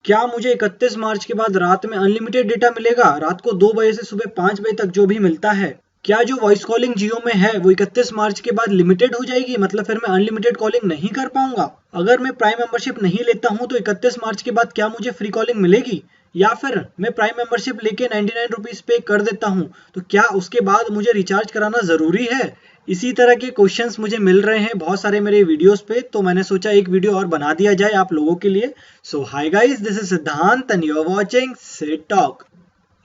क्या मुझे 31 मार्च के बाद रात में अनलिमिटेड डेटा मिलेगा? रात को 2 बजे से सुबह 5 बजे तक जो भी मिलता है। क्या जो वॉइस कॉलिंग जियो में है वो 31 मार्च के बाद लिमिटेड हो जाएगी, मतलब फिर मैं अनलिमिटेड कॉलिंग नहीं कर पाऊंगा? अगर मैं प्राइम मेंबरशिप नहीं लेता हूं तो 31 मार्च के बाद क्या मुझे फ्री कॉलिंग मिलेगी? या फिर मैं प्राइम मेंबरशिप लेके 99 रुपीज पे कर देता हूं तो क्या उसके बाद मुझे रिचार्ज कराना जरूरी है? इसी तरह के क्वेश्चंस मुझे मिल रहे हैं बहुत सारे मेरे वीडियोस पे, तो मैंने सोचा एक वीडियो और बना दिया जाए आप लोगों के लिए। So hi guys, this is Siddhant and you are watching Sid talk.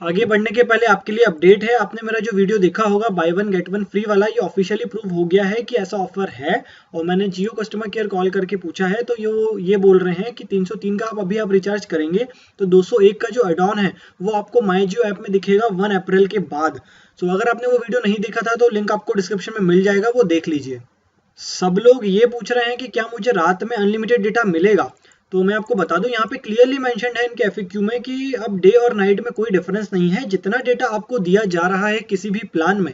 आगे बढ़ने के पहले आपके लिए अपडेट है, आपने मेरा जो वीडियो देखा होगा by one get one free वाला, ये ऑफिशियली प्रूव हो गया है कि ऐसा ऑफर है। और मैंने जियो कस्टमर केयर कॉल करके पूछा है तो ये बोल रहे हैं कि 303 का आप रिचार्ज करेंगे तो 201 का जो एड ऑन है वो आपको माई जियो ऐप में दिखेगा 1 अप्रैल के बाद। तो अगर आपने वो वीडियो नहीं देखा था तो लिंक आपको डिस्क्रिप्शन में मिल जाएगा, वो देख लीजिए। सब लोग ये पूछ रहे हैं कि क्या मुझे रात में अनलिमिटेड डेटा मिलेगा। तो मैं आपको बता दूं, यहाँ पे क्लियरली मेंशन्ड है इनके एफएक्यू में कि अब डे और नाइट में कोई डिफरेंस नहीं है। जितना डेटा आपको दिया जा रहा है किसी भी प्लान में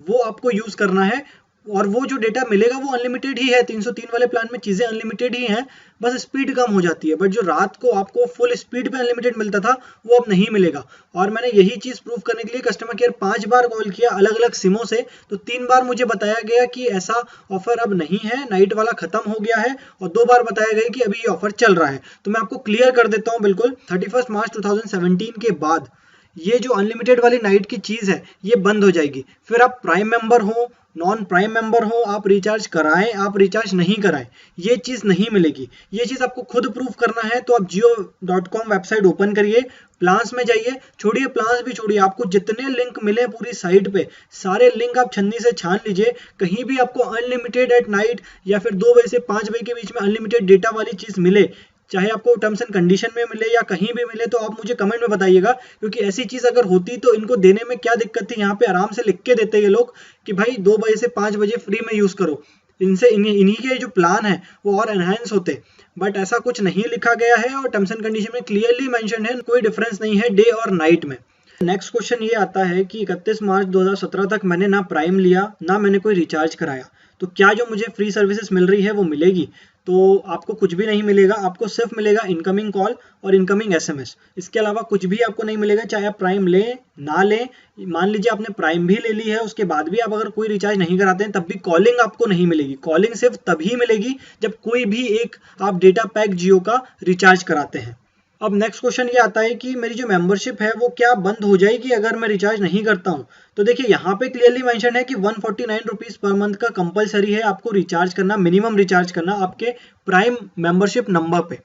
वो आपको यूज करना है, और वो जो डेटा मिलेगा वो अनलिमिटेड ही है। 303 वाले प्लान में चीजें अनलिमिटेड ही हैं, बस स्पीड कम हो जाती है। बट जो रात को आपको फुल स्पीड पे अनलिमिटेड मिलता था वो अब नहीं मिलेगा। और मैंने यही चीज प्रूव करने के लिए कस्टमर केयर 5 बार कॉल किया अलग अलग सिमों से, तो 3 बार मुझे बताया गया कि ऐसा ऑफर अब नहीं है, नाइट वाला खत्म हो गया है, और 2 बार बताया गया कि अभी ये ऑफर चल रहा है। तो मैं आपको क्लियर कर देता हूँ बिल्कुल, 31 मार्च 2017 के बाद ये जो अनलिमिटेड वाली नाइट की चीज है ये बंद हो जाएगी। फिर आप प्राइम मेंबर हो, नॉन प्राइम मेंबर हो, आप रिचार्ज कराएं आप रिचार्ज नहीं कराएं, ये चीज नहीं मिलेगी। ये चीज आपको खुद प्रूफ करना है तो आप जियो.com वेबसाइट ओपन करिए, प्लान्स में जाइए, छोड़िए प्लान्स भी छोड़िए, आपको जितने लिंक मिले पूरी साइट पे सारे लिंक आप छन्नी से छान लीजिए। कहीं भी आपको अनलिमिटेड एट नाइट या फिर 2 बजे से 5 बजे के बीच में अनलिमिटेड डेटा वाली चीज मिले, चाहे आपको टर्म्स एंड कंडीशन में मिले या कहीं भी मिले, तो आप मुझे कमेंट में बताइएगा। क्योंकि ऐसी चीज अगर होती तो इनको देने में क्या दिक्कत थी, यहाँ पे आराम से लिख के देते ये लोग कि भाई 2 बजे से 5 बजे फ्री में यूज करो, इनसे इन्हीं के जो प्लान है वो और एनहांस होते। बट ऐसा कुछ नहीं लिखा गया है और टर्म्स एंड कंडीशन में क्लियरली मेंशन है कोई डिफरेंस नहीं है डे और नाइट में। नेक्स्ट क्वेश्चन ये आता है कि 31 मार्च 2017 तक मैंने ना प्राइम लिया ना मैंने कोई रिचार्ज कराया, तो क्या जो मुझे फ्री सर्विसेज मिल रही है वो मिलेगी? तो आपको कुछ भी नहीं मिलेगा, आपको सिर्फ मिलेगा इनकमिंग कॉल और इनकमिंग एसएमएस। इसके अलावा कुछ भी आपको नहीं मिलेगा, चाहे आप प्राइम लें ना लें। मान लीजिए आपने प्राइम भी ले ली है, उसके बाद भी आप अगर कोई रिचार्ज नहीं कराते हैं तब भी कॉलिंग आपको नहीं मिलेगी। कॉलिंग सिर्फ तभी मिलेगी जब कोई भी एक आप डेटा पैक जियो का रिचार्ज कराते हैं। अब नेक्स्ट क्वेश्चन ये आता है कि मेरी जो मेंबरशिप है वो क्या बंद हो जाएगी अगर मैं रिचार्ज नहीं करता हूँ? तो देखिए यहाँ पे क्लियरली मेंशन है कि 149 रुपीज पर मंथ का कंपलसरी है आपको रिचार्ज करना, मिनिमम रिचार्ज करना आपके प्राइम मेंबरशिप नंबर पे।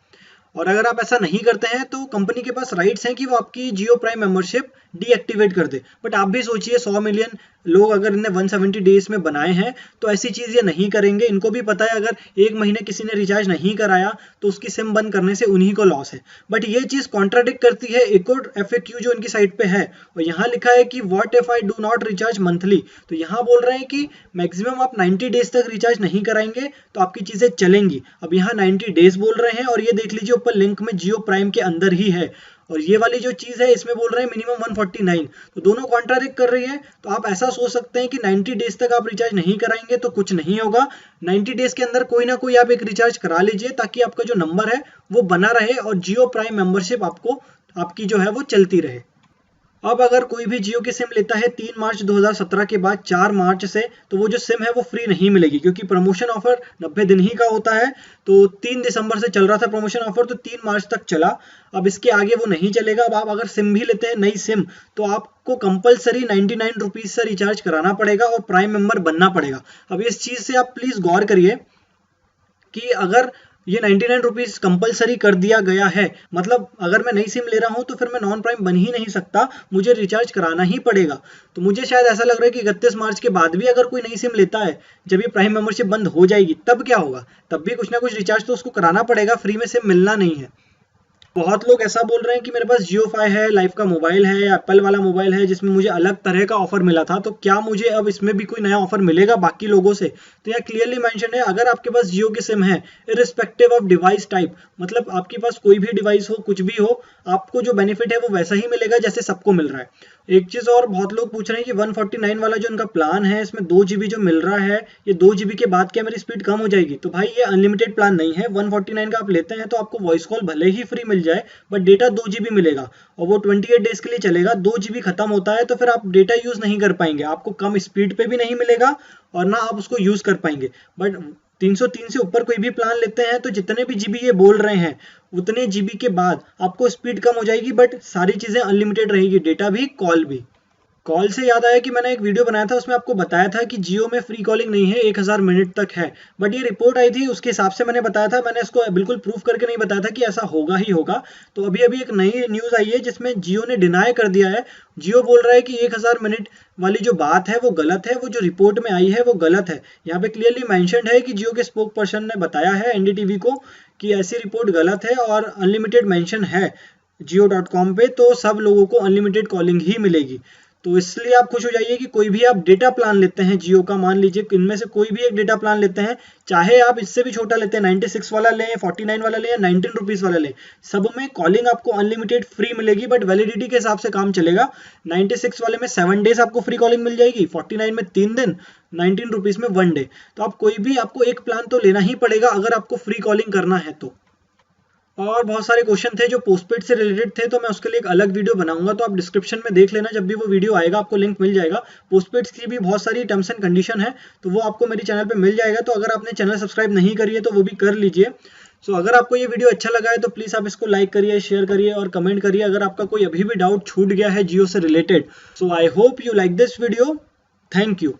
और अगर आप ऐसा नहीं करते हैं तो कंपनी के पास राइट्स हैं कि वो आपकी जियो प्राइम मेंबरशिप डीएक्टिवेट कर दे। बट आप भी सोचिए 100 मिलियन लोग अगर इन्हें 170 डेज में बनाए हैं तो ऐसी चीज ये नहीं करेंगे। इनको भी पता है अगर एक महीने किसी ने रिचार्ज नहीं कराया तो उसकी सिम बंद करने से उन्हीं को लॉस है। बट ये चीज कॉन्ट्राडिक्ट करती है एक और एफएक्यू जो इनकी साइट पे है, और यहाँ लिखा है कि what if I do not recharge monthly. तो यहाँ बोल रहे हैं कि मैक्सिमम आप 90 डेज तक रिचार्ज नहीं कराएंगे तो आपकी चीजें चलेंगी। अब यहाँ 90 डेज बोल रहे हैं, और ये देख लीजिए ऊपर लिंक में जियो प्राइम के अंदर ही है। और ये वाली जो चीज है इसमें बोल रहे हैं मिनिमम 149, तो दोनों कॉन्ट्राडिक्ट कर रही है। तो आप ऐसा सोच सकते हैं कि 90 डेज तक आप रिचार्ज नहीं कराएंगे तो कुछ नहीं होगा। 90 डेज के अंदर कोई ना कोई आप एक रिचार्ज करा लीजिए ताकि आपका जो नंबर है वो बना रहे और जियो प्राइम मेंबरशिप आपको आपकी जो है वो चलती रहे। अब अगर कोई भी जियो की सिम लेता है 3 मार्च 2017 के बाद 4 मार्च से, तो वो जो सिम है वो फ्री नहीं मिलेगी, क्योंकि प्रमोशन ऑफर 90 दिन ही का होता है। तो 3 दिसंबर से चल रहा था प्रमोशन ऑफर, तो 3 मार्च तक चला। अब इसके आगे वो नहीं चलेगा। अब आप अगर सिम भी लेते हैं नई सिम तो आपको कंपलसरी 99 रुपीज से रिचार्ज कराना पड़ेगा और प्राइम मेंबर बनना पड़ेगा। अब इस चीज से आप प्लीज गौर करिए कि अगर ये 99 रुपीज कंपलसरी कर दिया गया है, मतलब अगर मैं नई सिम ले रहा हूं तो फिर मैं नॉन प्राइम बन ही नहीं सकता, मुझे रिचार्ज कराना ही पड़ेगा। तो मुझे शायद ऐसा लग रहा है कि 31 मार्च के बाद भी अगर कोई नई सिम लेता है, जब ये प्राइम मेंबरशिप बंद हो जाएगी तब क्या होगा? तब भी कुछ ना कुछ रिचार्ज तो उसको कराना पड़ेगा, फ्री में सिम मिलना नहीं है। बहुत लोग ऐसा बोल रहे हैं कि मेरे पास जियो फाई है, लाइफ का मोबाइल है, एप्पल वाला मोबाइल है जिसमें मुझे अलग तरह का ऑफर मिला था, तो क्या मुझे अब इसमें भी कोई नया ऑफर मिलेगा बाकी लोगों से? तो यहाँ क्लियरली मेंशन है अगर आपके पास जियो की सिम है, इरिस्पेक्टिव ऑफ डिवाइस टाइप, मतलब आपके पास कोई भी डिवाइस हो कुछ भी हो, आपको जो बेनिफिट है वो वैसा ही मिलेगा जैसे सबको मिल रहा है। एक चीज और बहुत लोग पूछ रहे हैं कि 149 वाला जो इनका प्लान है इसमें 2 GB जो मिल रहा है, ये 2 GB के बाद क्या मेरी स्पीड कम हो जाएगी? तो भाई ये अनलिमिटेड प्लान नहीं है। 149 का आप लेते हैं तो आपको वॉइस कॉल भले ही फ्री मिल मिल जाए बट डेटा 2 GB मिलेगा और वो 28 डेज के लिए चलेगा, 2 GB खत्म होता है तो फिर आप डेटा यूज़ नहीं कर पाएंगे, आपको कम स्पीड पे भी नहीं मिलेगा और ना आप उसको यूज़ कर पाएंगे। बट 303 से ऊपर कोई भी प्लान लेते हैं तो जितने भी GB ये बोल रहे हैं उतने GB के बाद आपको स्पीड कम हो जाएगी बट सारी चीज़ें अनलिमिटेड रहेगी, डेटा भी, कॉल भी। कॉल से याद आया कि मैंने एक वीडियो बनाया था, उसमें आपको बताया था कि जियो में फ्री कॉलिंग नहीं है, 1000 मिनट तक है। बट ये रिपोर्ट आई थी उसके हिसाब से मैंने बताया था, मैंने इसको बिल्कुल प्रूफ करके नहीं बताया था कि ऐसा होगा ही होगा। तो अभी अभी एक नई न्यूज़ आई है जिसमें जियो ने डिनाई कर दिया है। जियो बोल रहा है कि 1000 मिनट वाली जो बात है वो गलत है, वो जो रिपोर्ट में आई है वो गलत है। यहाँ पे क्लियरली मैंशनड है कि जियो के स्पोक पर्सन ने बताया है एनडीटीवी को कि ऐसी रिपोर्ट गलत है और अनलिमिटेड मेंशन है जियो.com पे, तो सब लोगों को अनलिमिटेड कॉलिंग ही मिलेगी। तो इसलिए आप खुश हो जाइए कि कोई भी आप डेटा प्लान लेते हैं जियो का, मान लीजिए इनमें से कोई भी एक डेटा प्लान लेते हैं, चाहे आप इससे भी छोटा लेते हैं, 96 वाला लें, 49 वाला लें या 19 रुपीज़ वाला लें, सब में कॉलिंग आपको अनलिमिटेड फ्री मिलेगी बट वैलिडिटी के हिसाब से काम चलेगा। 96 वाले में 7 डेज आपको फ्री कॉलिंग मिल जाएगी, 49 में 3 दिन, 19 रुपीज़ में 1 डे। तो आप कोई भी, आपको एक प्लान तो लेना ही पड़ेगा अगर आपको फ्री कॉलिंग करना है तो। और बहुत सारे क्वेश्चन थे जो पोस्टपेड से रिलेटेड थे, तो मैं उसके लिए एक अलग वीडियो बनाऊंगा, तो आप डिस्क्रिप्शन में देख लेना, जब भी वो वीडियो आएगा आपको लिंक मिल जाएगा। पोस्टपेड की भी बहुत सारी टर्म्स एंड कंडीशन है, तो वो आपको मेरे चैनल पे मिल जाएगा। तो अगर आपने चैनल सब्सक्राइब नहीं करी है तो वो भी कर लीजिए। सो अगर आपको ये वीडियो अच्छा लगा है तो प्लीज़ आप इसको लाइक करिए, शेयर करिए और कमेंट करिए अगर आपका कोई अभी भी डाउट छूट गया है जियो से related. So I hope you like this video. Thank you.